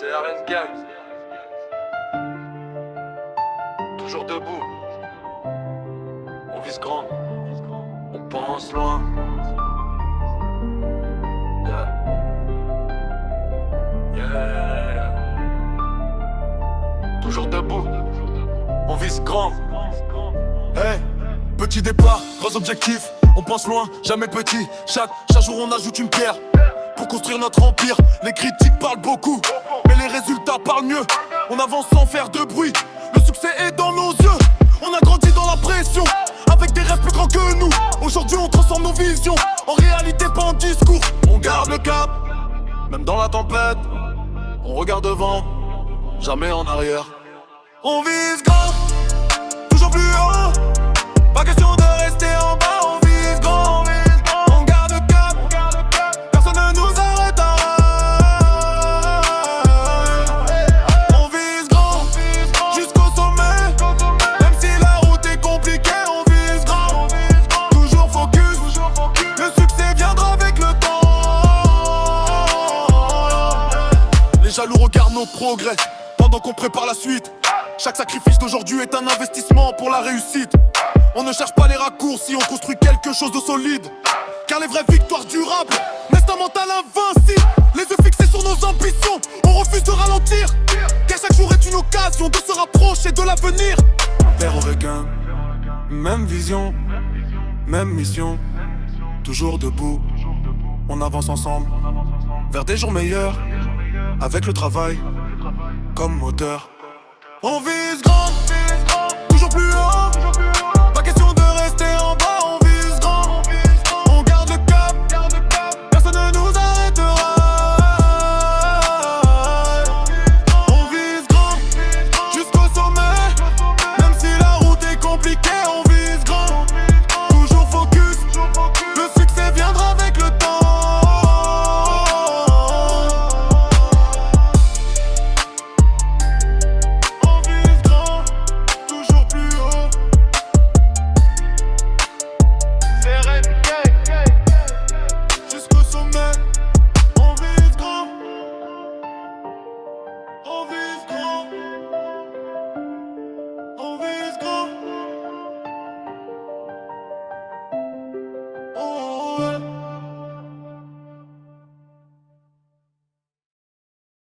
C'est la reine gang. Toujours debout. On vise grand. On pense loin. Yeah. Yeah. Toujours debout. On vise grand. Hey, petit départ, grands objectifs. On pense loin, jamais petit. Chaque jour on ajoute une pierre pour construire notre empire. Les critiques parlent beaucoup, mais les résultats parlent mieux. On avance sans faire de bruit, le succès est dans nos yeux. On a grandi dans la pression, avec des rêves plus grands que nous. Aujourd'hui on transforme nos visions en réalité, pas en discours. On garde le cap, même dans la tempête. On regarde devant, jamais en arrière. On vise grand, toujours plus haut. Pas question de rester en bas, on vise grand. On garde le cap, personne ne nous arrêtera. On vise grand, jusqu'au sommet. Même si la route est compliquée, on vise grand. Toujours focus, le succès viendra avec le temps. Les jaloux regardent nos progrès pendant qu'on prépare la suite. Chaque sacrifice d'aujourd'hui est un investissement pour la réussite. On ne cherche pas les raccourcis, on construit quelque chose de solide. Car les vraies victoires durables naissent un mental invincible. Les yeux fixés sur nos ambitions, on refuse de ralentir. Car chaque jour est une occasion de se rapprocher de l'avenir. Père au requin, même vision, même mission. Toujours debout, on avance ensemble vers des jours meilleurs. Avec le travail comme moteur. On vise grand.